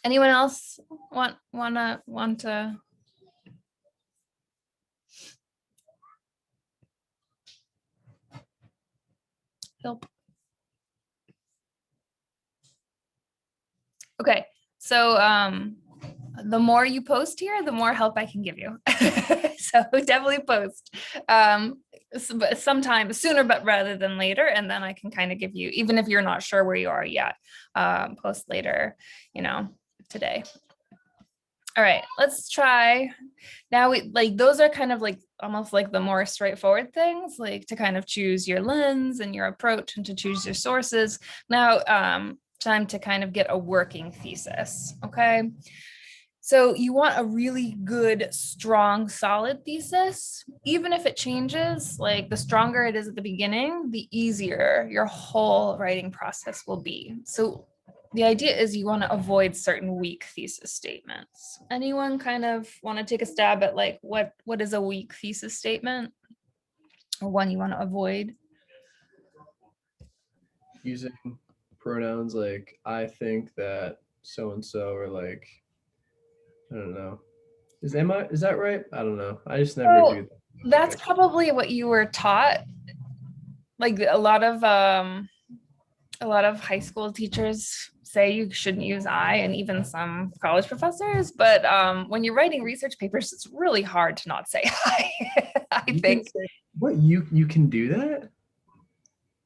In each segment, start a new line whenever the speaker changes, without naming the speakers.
Anyone else want to? Help. Okay, so the more you post here, the more help I can give you. So definitely post sometime sooner, but rather than later, and then I can kind of give you, even if you're not sure where you are yet, post later, today. All right, let's try. Now we like those are kind of like almost like the more straightforward things, like to kind of choose your lens and your approach and to choose your sources. Now, time to kind of get a working thesis. Okay. So you want a really good, strong, solid thesis, even if it changes, like the stronger it is at the beginning, the easier your whole writing process will be. So the idea is you want to avoid certain weak thesis statements. Anyone kind of want to take a stab at like what is a weak thesis statement or one you want to avoid?
Using pronouns like I think that so and so, or like I don't know. Is that right? I don't know. I just never
So
do that.
that's probably what you were taught. Like a lot of high school teachers say you shouldn't use I, and even some college professors, but when you're writing research papers, it's really hard to not say I. I
You can
think.
say what you can do that?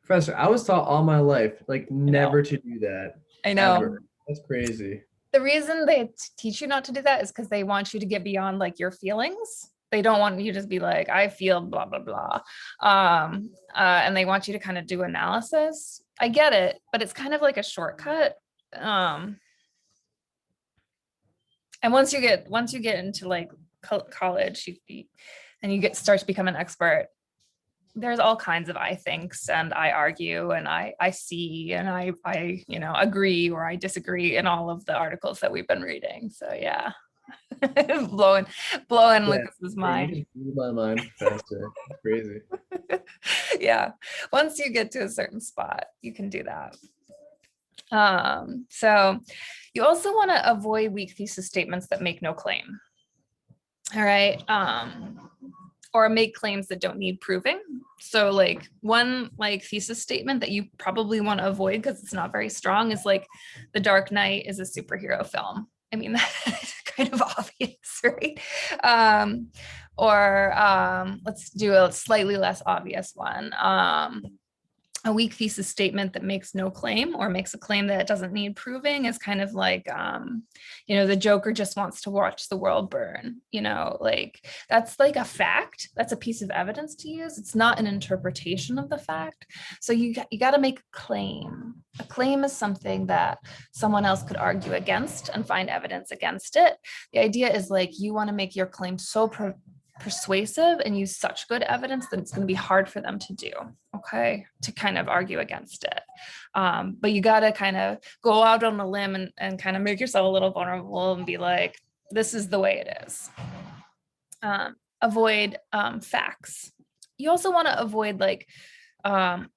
Professor, I was taught all my life like
I know.
never to do that
I know.
ever. That's crazy.
The reason they teach you not to do that is because they want you to get beyond like your feelings. They don't want you to just be like, I feel blah, blah, blah. And they want you to kind of do analysis. I get it, but it's kind of like a shortcut. And once you get into like college, and you start to become an expert, there's all kinds of I thinks and I argue and I see and I agree or I disagree in all of the articles that we've been reading. So yeah. blowing
Yeah,
Lucas's
you
mind.
just blew my mind, Professor. It's crazy.
Yeah. Once you get to a certain spot, you can do that. So you also want to avoid weak thesis statements that make no claim. All right. Or make claims that don't need proving. So like one like thesis statement that you probably want to avoid because it's not very strong is like The Dark Knight is a superhero film. I mean, that's kind of obvious, right? Let's do a slightly less obvious one. A weak thesis statement that makes no claim or makes a claim that it doesn't need proving is kind of like, the Joker just wants to watch the world burn, like that's like a fact. That's a piece of evidence to use. It's not an interpretation of the fact. So you got to make a claim. A claim is something that someone else could argue against and find evidence against it. The idea is like you want to make your claim so persuasive and use such good evidence that it's going to be hard for them to do, okay, to kind of argue against it. But you got to kind of go out on a limb and kind of make yourself a little vulnerable and be like, this is the way it is. Avoid facts. You also want to avoid like a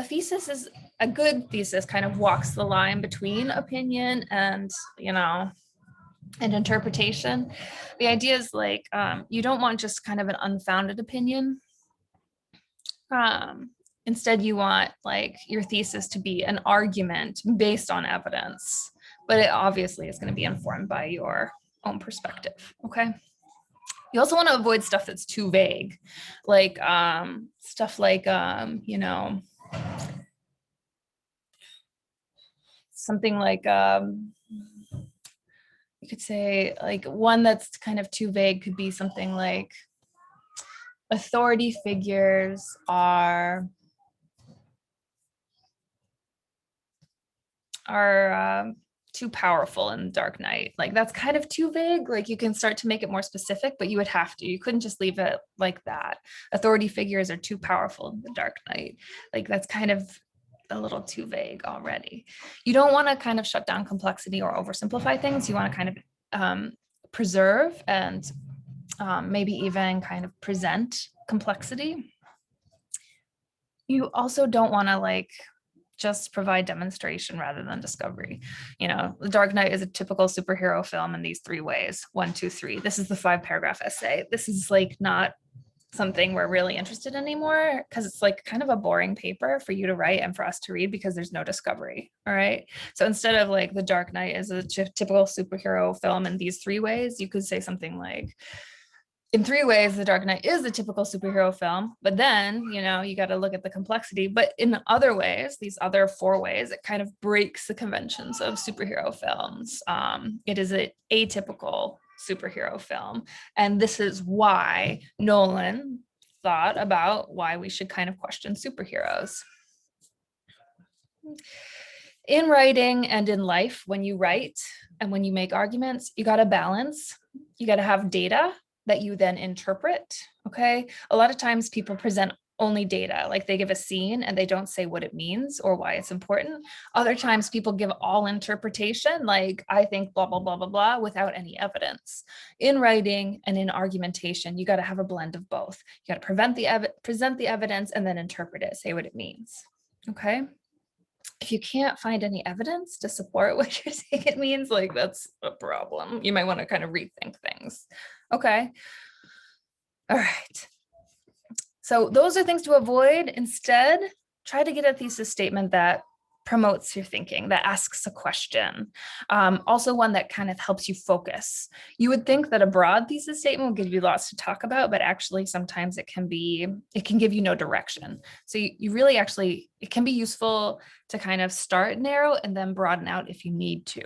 thesis is a good thesis kind of walks the line between opinion and and interpretation. The idea is like you don't want just kind of an unfounded opinion. Instead, you want like your thesis to be an argument based on evidence, but it obviously is going to be informed by your own perspective. Okay. You also want to avoid stuff that's too vague, like stuff like something like you could say like one that's kind of too vague could be something like authority figures are too powerful in Dark Knight. Like that's kind of too vague. Like you can start to make it more specific, but you couldn't just leave it like that. Authority figures are too powerful in the Dark Knight. Like that's kind of a little too vague already. You don't want to kind of shut down complexity or oversimplify things. You want to kind of preserve and maybe even kind of present complexity. You also don't want to like just provide demonstration rather than discovery. You know, The Dark Knight is a typical superhero film in these 3 ways. 1, 2, 3. This is the 5-paragraph essay. This is like not something we're really interested in anymore because it's like kind of a boring paper for you to write and for us to read because there's no discovery. All right. So instead of like The Dark Knight is a typical superhero film in these 3 ways, you could say something like, in 3 ways, The Dark Knight is a typical superhero film, but then, you know, you got to look at the complexity. But in other ways, these other 4 ways, it kind of breaks the conventions of superhero films. It is an atypical superhero film. And this is why Nolan thought about why we should kind of question superheroes. In writing and in life, when you write and when you make arguments, you got to balance. You got to have data that you then interpret. Okay. A lot of times people present only data, like they give a scene and they don't say what it means or why it's important. Other times people give all interpretation, like I think blah, blah, blah, blah, blah, without any evidence. In writing and in argumentation, you got to have a blend of both. You got to present the evidence and then interpret it, say what it means. Okay. If you can't find any evidence to support what you're saying it means, like that's a problem. You might want to kind of rethink things. Okay. All right. So those are things to avoid. Instead, try to get a thesis statement that promotes your thinking, that asks a question. Also one that kind of helps you focus. You would think that a broad thesis statement will give you lots to talk about, but actually sometimes it can give you no direction. So you really actually, it can be useful to kind of start narrow and then broaden out if you need to,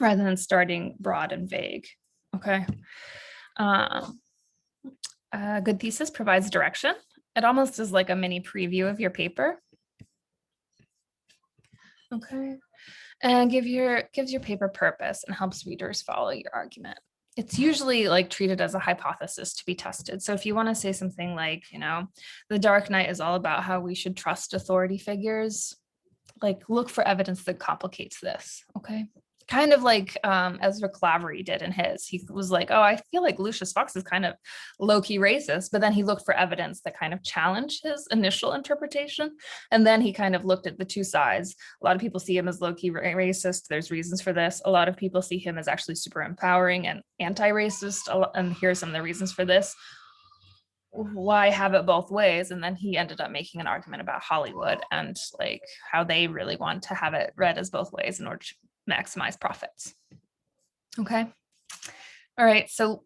rather than starting broad and vague. Okay. A good thesis provides direction. It almost is like a mini preview of your paper. Okay. And gives your paper purpose and helps readers follow your argument. It's usually like treated as a hypothesis to be tested. So if you want to say something like, you know, The Dark Knight is all about how we should trust authority figures, like look for evidence that complicates this. Okay. Kind of like Ezra Clavery did in his. He was like, oh, I feel like Lucius Fox is kind of low-key racist, but then he looked for evidence that kind of challenged his initial interpretation. And then he kind of looked at the 2 sides. A lot of people see him as low-key racist. There's reasons for this. A lot of people see him as actually super empowering and anti-racist. And here's some of the reasons for this. Why have it both ways? And then he ended up making an argument about Hollywood and like how they really want to have it read as both ways in order to maximize profits. Okay. All right. So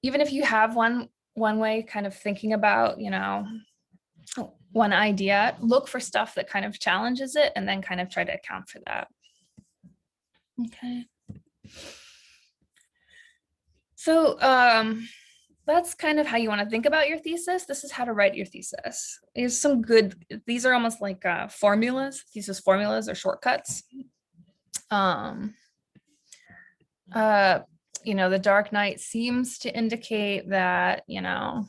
even if you have one way kind of thinking about, you know, one idea, look for stuff that kind of challenges it and then kind of try to account for that. Okay. So that's kind of how you want to think about your thesis. This is how to write your thesis. There's some good, these are almost like formulas, thesis formulas or shortcuts. You know, The Dark Knight seems to indicate that, you know,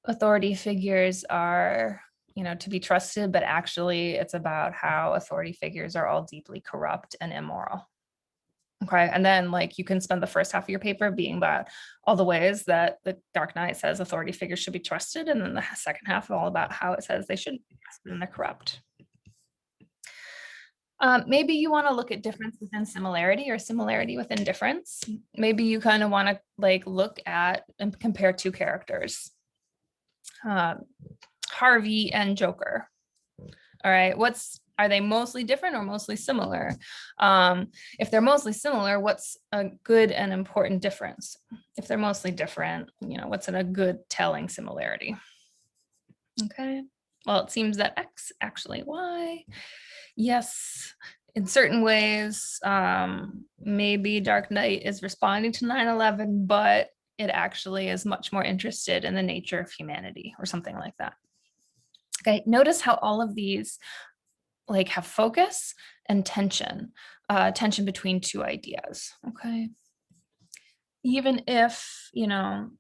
authority figures are, you know, to be trusted, but actually it's about how authority figures are all deeply corrupt and immoral. Okay. And then like you can spend the first half of your paper being about all the ways that The Dark Knight says authority figures should be trusted. And then the second half all about how it says they shouldn't be trusted and they're corrupt. Maybe you want to look at difference within similarity or similarity within difference. Maybe you kind of want to like look at and compare 2 characters, Harvey and Joker. All right, are they mostly different or mostly similar? If they're mostly similar, what's a good and important difference? If they're mostly different, you know, what's a good telling similarity? Okay, well, it seems that X actually Y. Yes, in certain ways, maybe Dark Knight is responding to 9/11, but it actually is much more interested in the nature of humanity or something like that. Okay, notice how all of these like have focus and tension, tension between 2 ideas. Okay, even if, you know,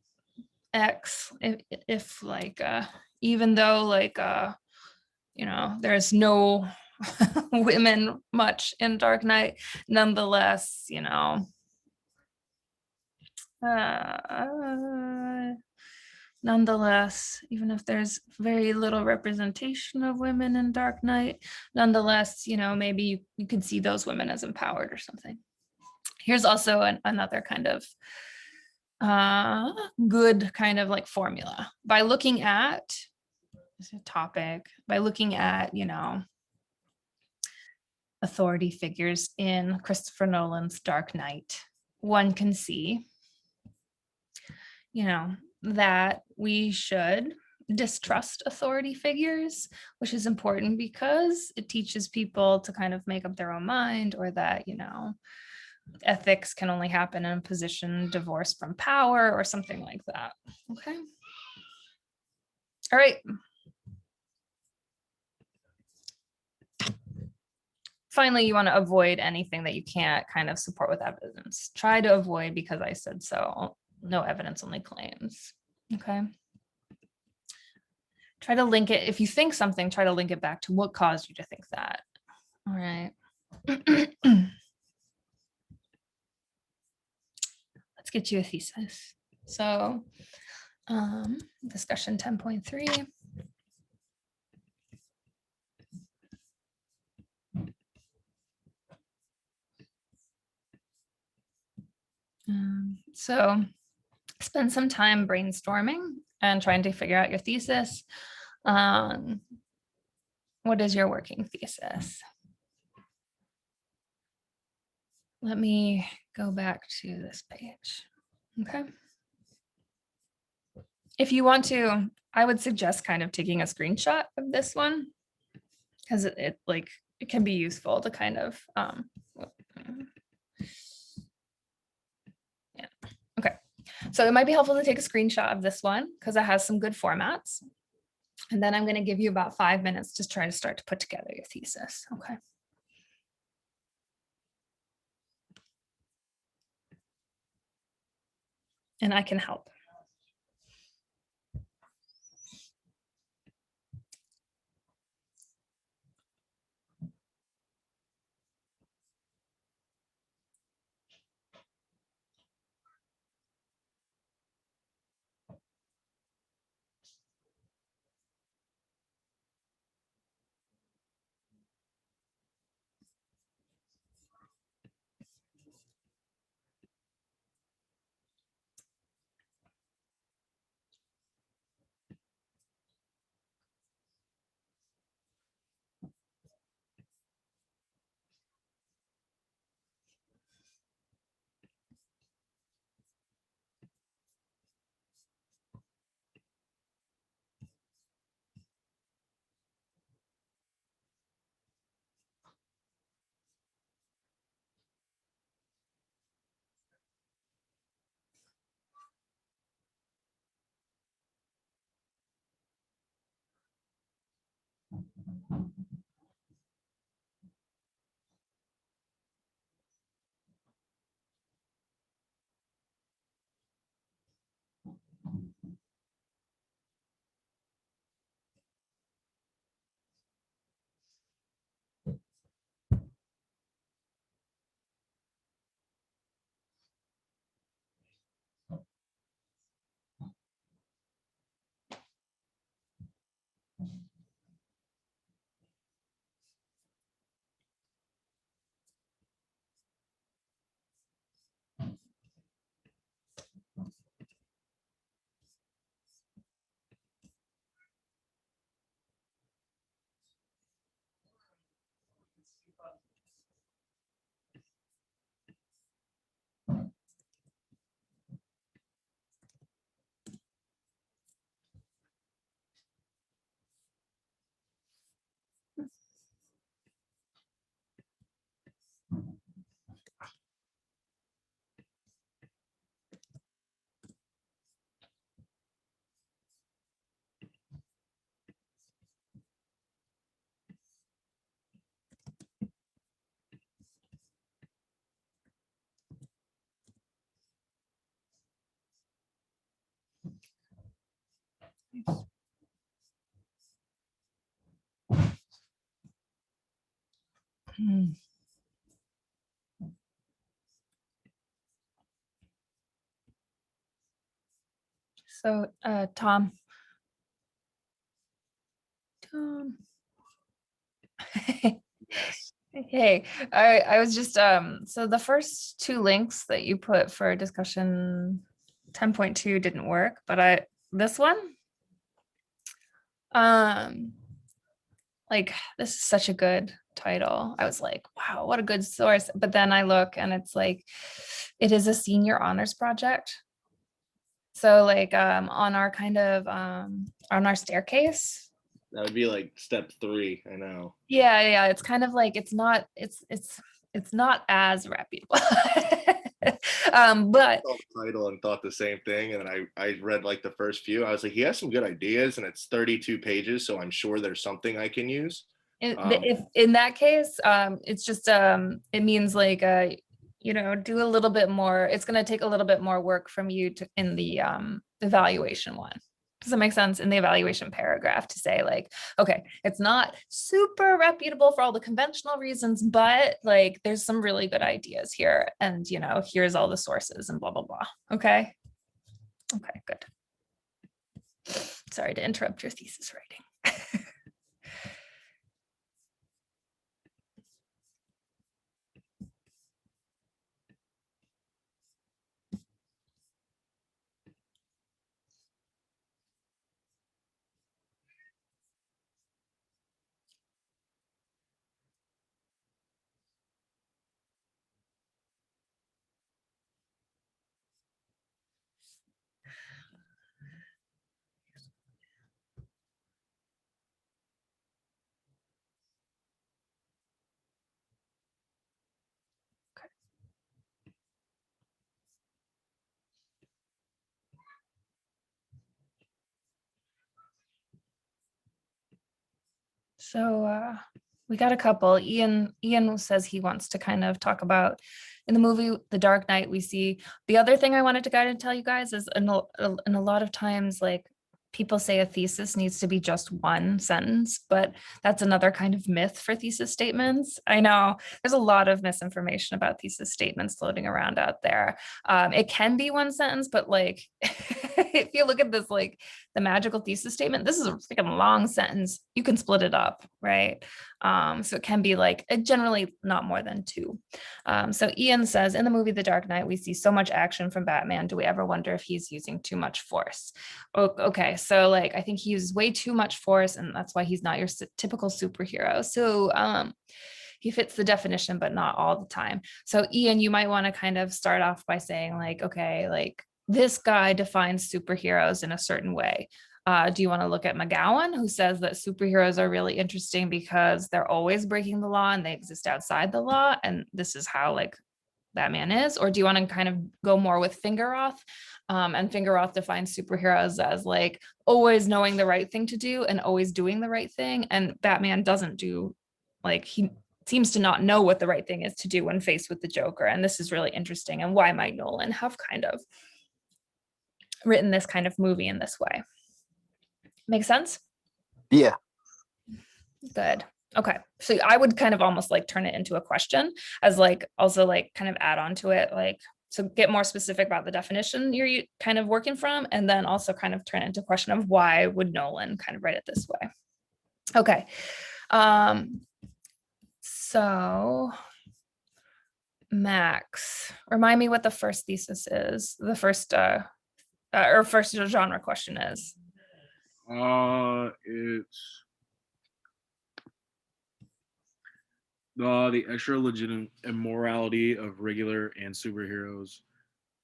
X, if like, even though like, you know, there's no women much in Dark Knight, nonetheless, you know, nonetheless, even if there's very little representation of women in Dark Knight, nonetheless, maybe you could see those women as empowered or something. Here's also another kind of good kind of like formula. By looking at this topic, by looking at, authority figures in Christopher Nolan's Dark Knight, one can see, that we should distrust authority figures, which is important because it teaches people to kind of make up their own mind, or that, ethics can only happen in a position divorced from power or something like that. Okay. All right. Finally, you want to avoid anything that you can't kind of support with evidence. Try to avoid because I said so. No evidence, only claims. Okay. Try to link it. If you think something, try to link it back to what caused you to think that. All right. Let's get you a thesis. So discussion 10.3. So spend some time brainstorming and trying to figure out your thesis. What is your working thesis? Let me go back to this page. Okay. If you want to, I would suggest kind of taking a screenshot of this one, because it can be useful to kind of yeah. Okay. So it might be helpful to take a screenshot of this one because it has some good formats. And then I'm going to give you about 5 minutes to try to start to put together your thesis. Okay. And I can help. So Tom. Tom.
Yes.
Hey, I was just so the first two links that you put for discussion 10.2 didn't work, but this one like this is such a good title. I was like, wow, what a good source. But then I look and it's like it is a senior honors project. So like on our kind of on our staircase.
That would be like step 3. I know.
Yeah, it's kind of like it's not as reputable. But
I saw the title and thought the same thing, and then I read like the first few. I was like, he has some good ideas, and it's 32 pages, so I'm sure there's something I can use.
if in that case, it's just it means like do a little bit more. It's going to take a little bit more work from you to in the evaluation one. Does that make sense? In the evaluation paragraph to say like, okay, it's not super reputable for all the conventional reasons, but like there's some really good ideas here, and here's all the sources and blah blah blah. Okay. Okay, good. Sorry to interrupt your thesis writing. So we got a couple. Ian says he wants to kind of talk about in the movie The Dark Knight. We see the other thing I wanted to kind of tell you guys is in a lot of times like people say a thesis needs to be just one sentence, but that's another kind of myth for thesis statements. I know there's a lot of misinformation about thesis statements floating around out there. It can be one sentence, but like if you look at this, like the magical thesis statement, this is a freaking long sentence. You can split it up, right? So it can be like generally not more than two. So Ian says, in the movie The Dark Knight, we see so much action from Batman. Do we ever wonder if he's using too much force? Okay, so like I think he uses way too much force, and that's why he's not your typical superhero. So he fits the definition, but not all the time. So Ian, you might want to kind of start off by saying like, okay, like this guy defines superheroes in a certain way. Do you want to look at McGowan, who says that superheroes are really interesting because they're always breaking the law and they exist outside the law, and this is how like Batman is? Or do you want to kind of go more with Fingeroth? And Fingeroth defines superheroes as like always knowing the right thing to do and always doing the right thing. And Batman doesn't do, like, he seems to not know what the right thing is to do when faced with the Joker. And this is really interesting, and why Mike Nolan have kind of written this kind of movie in this way. Make sense?
Yeah.
Good. Okay. So I would kind of almost like turn it into a question as like also like kind of add on to it, like, so get more specific about the definition you're kind of working from, and then also kind of turn it into a question of why would Nolan kind of write it this way. Okay. So Max, remind me what the first thesis is, the first or first genre question is.
It's the extra legitimate immorality of regular and superheroes.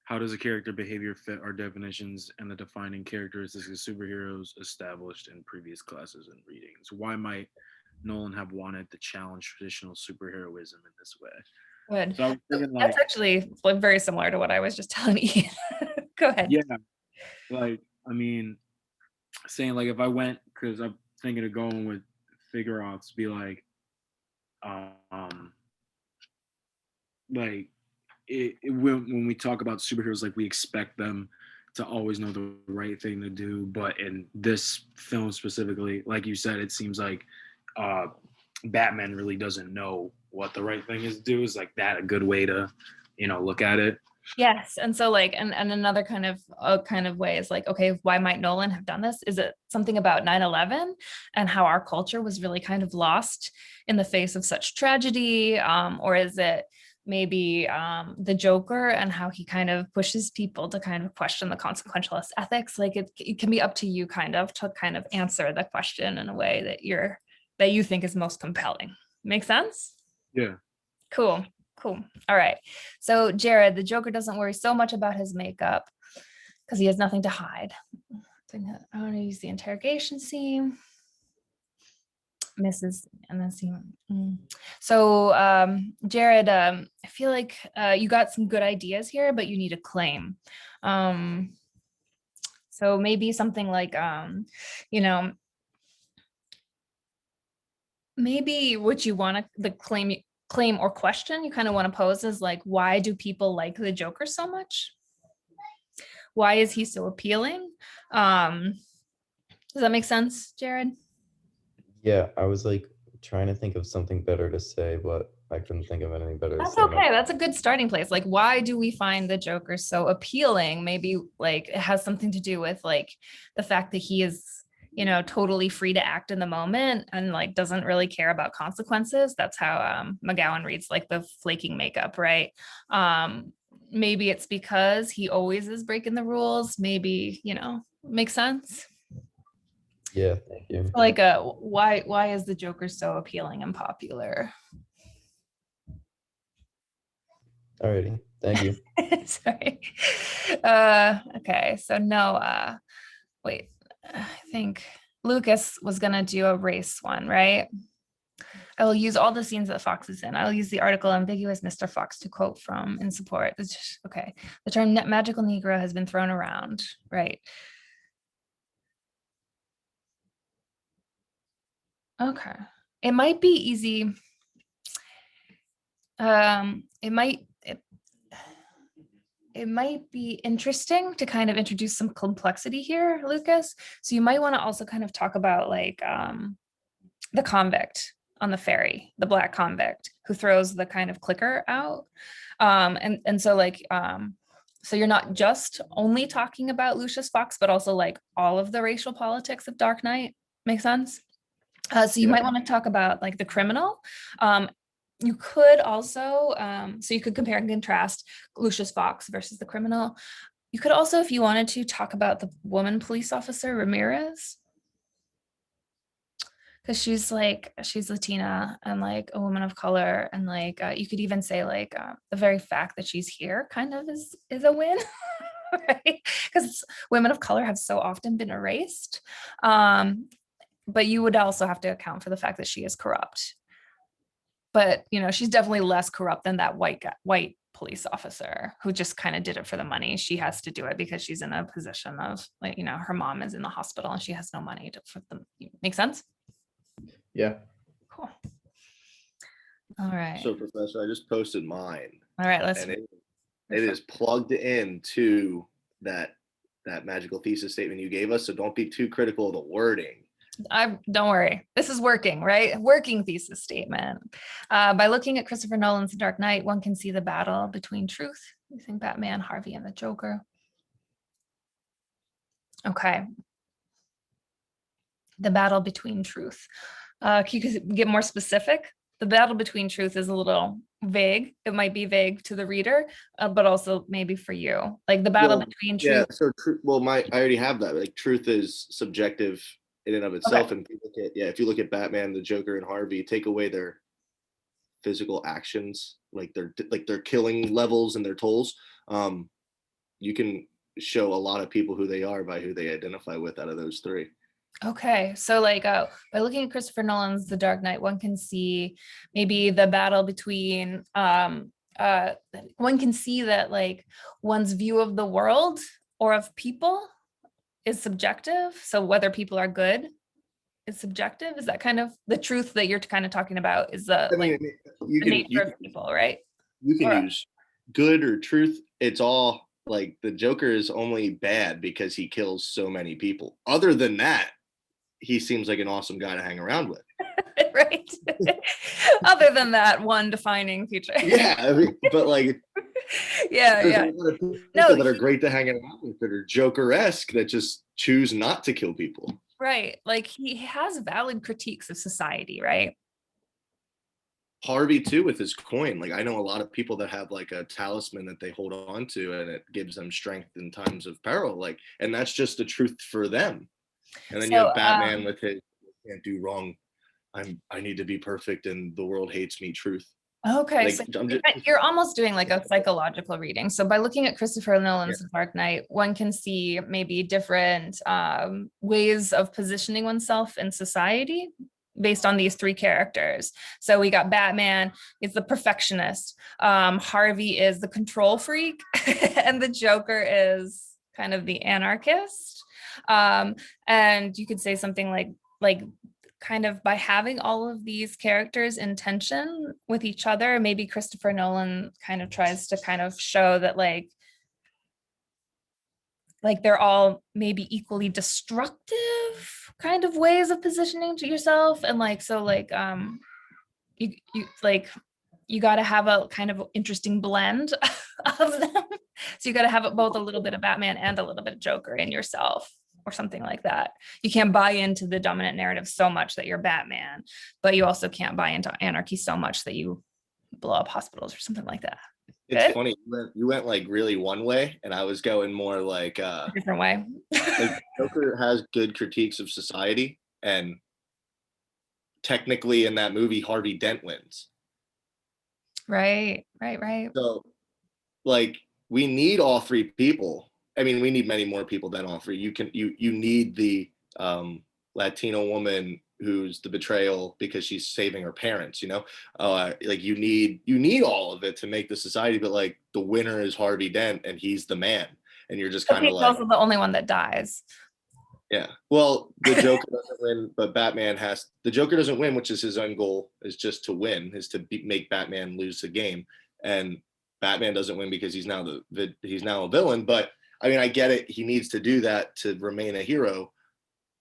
How does a character behavior fit our definitions and the defining characteristics of superheroes established in previous classes and readings? Why might Nolan have wanted to challenge traditional superheroism in this way?
Good.
So I was thinking, like,
that's actually like very similar to what I was just telling Ian. Go ahead.
yeah, like, I mean, saying like if I went, because I'm thinking of going with Figueroa to be like when we talk about superheroes, like we expect them to always know the right thing to do, but in this film specifically, like you said, it seems like Batman really doesn't know what the right thing is to do. Is like that a good way to look at it?
Yes, and so like, and another kind of way is like, okay, why might Nolan have done this? Is it something about 9/11 and how our culture was really kind of lost in the face of such tragedy? Or is it maybe the Joker and how he kind of pushes people to kind of question the consequentialist ethics? Like it can be up to you kind of to kind of answer the question in a way that you think is most compelling. Make sense?
Yeah.
Cool. Cool. All right. So Jared, the Joker doesn't worry so much about his makeup because he has nothing to hide. I want to use the interrogation scene. Mrs. and then scene. So Jared, I feel like you got some good ideas here, but you need a claim. So maybe something like you know, maybe what you want to the claim or question you kind of want to pose is like, why do people like the Joker so much? Why is he so appealing? Does that make sense, Jared?
Yeah, I was like trying to think of something better to say, but I couldn't think of anything better to
That's
say.
okay. That's a good starting place. Like, why do we find the Joker so appealing? Maybe like it has something to do with like the fact that he is, you know, totally free to act in the moment and like doesn't really care about consequences. That's how McGowan reads like the flaking makeup, right? Maybe it's because he always is breaking the rules. Maybe, you know, makes sense.
Yeah, thank you.
Like why is the Joker so appealing and popular?
Alrighty, thank you.
Sorry. Okay, so no, wait, I think Lucas was gonna do a race one, right? I will use all the scenes that Fox is in. I'll use the article ambiguous Mr. Fox to quote from in support. It's just, okay. The term magical Negro has been thrown around, right? Okay. It might be easy. It might be interesting to kind of introduce some complexity here, Lucas. So you might want to also kind of talk about like the convict on the ferry, the black convict who throws the kind of clicker out. And so like, so you're not just only talking about Lucius Fox, but also like all of the racial politics of Dark Knight. Make sense? So you
Yeah.
might want to talk about like the criminal. You could also, so you could compare and contrast Lucius Fox versus the criminal. You could also, if you wanted to, talk about the woman police officer, Ramirez. Because she's Latina and like a woman of color. And like, you could even say like the very fact that she's here kind of is a win. Right? Because women of color have so often been erased. But you would also have to account for the fact that she is corrupt. But you know, she's definitely less corrupt than that white police officer who just kind of did it for the money. She has to do it because she's in a position of like, you know, her mom is in the hospital and she has no money for them. Make sense?
Yeah.
Cool. All right.
So, Professor, I just posted mine,
All right. Let's.
and it is plugged into that magical thesis statement you gave us. So don't be too critical of the wording.
Don't worry. This is working, right? Working thesis statement. By looking at Christopher Nolan's The Dark Knight, one can see the battle between truth, using Batman, Harvey, and the Joker. Okay. The battle between truth. Can you get more specific? The battle between truth is a little vague. It might be vague to the reader, but also maybe for you. Like the battle between truth.
Yeah. So, I already have that. Like, truth is subjective in and of itself.
Okay.
And if you look at Batman, the Joker, and Harvey, take away their physical actions, like their killing levels and their tolls, you can show a lot of people who they are by who they identify with out of those three.
Okay, so like by looking at Christopher Nolan's The Dark Knight, one can see maybe the battle between one can see that like one's view of the world or of people is subjective. So whether people are good is subjective. Is that kind of the truth that you're kind of talking about? Is the nature of people, right?
You can use good or truth. It's all like the Joker is only bad because he kills so many people. Other than that, he seems like an awesome guy to hang around with.
Right. Other than that one defining feature.
Yeah, I mean, but like
Yeah,
There's
yeah.
a lot of people
No,
that are great to hang around with that are Joker-esque that just choose not to kill people.
right. Like he has valid critiques of society, right?
Harvey too with his coin. Like I know a lot of people that have like a talisman that they hold on to and it gives them strength in times of peril. Like, and that's just the truth for them. And then you
So,
have Batman with his can't do wrong. I need to be perfect and the world hates me truth.
okay,
Like
so
I'm just
you're almost doing like a psychological reading. So by looking at Christopher Nolan's
Yeah.
Dark Knight, one can see maybe different ways of positioning oneself in society based on these three characters. So we got Batman is the perfectionist, Harvey is the control freak, and the Joker is kind of the anarchist. And you could say something like kind of by having all of these characters in tension with each other, maybe Christopher Nolan kind of tries to kind of show that like they're all maybe equally destructive kind of ways of positioning to yourself. And like, so like, you like, you got to have a kind of interesting blend of them. So you got to have it both a little bit of Batman and a little bit of Joker in yourself or something like that. You can't buy into the dominant narrative so much that you're Batman, but you also can't buy into anarchy so much that you blow up hospitals or something like that.
it's
Good.
funny. You went like really one way and I was going more like
Different way.
Joker has good critiques of society and technically in that movie Harvey Dent wins.
Right.
So like we need all three people. I mean, we need many more people than all three. You need the Latino woman who's the betrayal because she's saving her parents, you know? Like you need all of it to make the society, but like the winner is Harvey Dent and he's the man. And you're just kind of
He's
like,
also the only one that dies.
yeah. Well, the Joker doesn't win, but the Joker doesn't win, which is his own goal, is just to win, is to make Batman lose the game. And Batman doesn't win because he's now he's now a villain. But I mean, I get it. He needs to do that to remain a hero,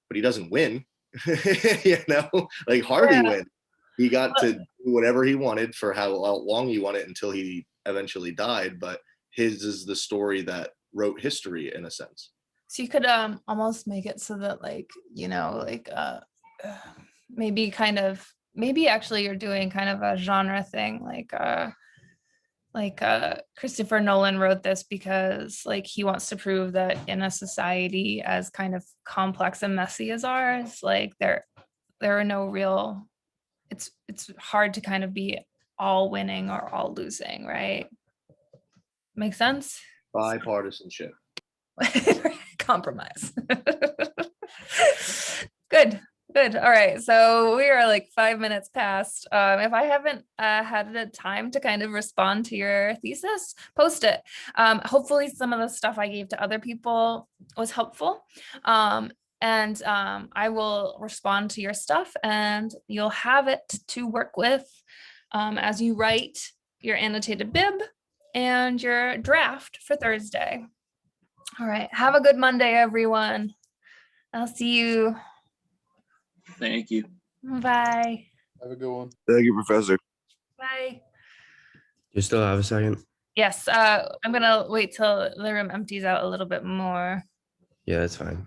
but he doesn't win. You know, like Harvey wins. He got to do whatever he wanted for how long he wanted until he eventually died. But his is the story that wrote history in a sense.
So you could almost make it so that like, you know, like maybe actually you're doing kind of a genre thing, like Christopher Nolan wrote this because like he wants to prove that in a society as kind of complex and messy as ours, like there are no real, it's hard to kind of be all winning or all losing, right? Make sense?
Bipartisanship.
Compromise. Good. All right. So we are like 5 minutes past. If I haven't had the time to kind of respond to your thesis, post it. Hopefully some of the stuff I gave to other people was helpful. And I will respond to your stuff and you'll have it to work with as you write your annotated bib and your draft for Thursday. All right. Have a good Monday, everyone. I'll see you.
Thank you.
Bye.
Have a good one.
Thank you, Professor.
Bye.
You still have a second?
Yes. I'm going to wait till the room empties out a little bit more.
Yeah, that's fine.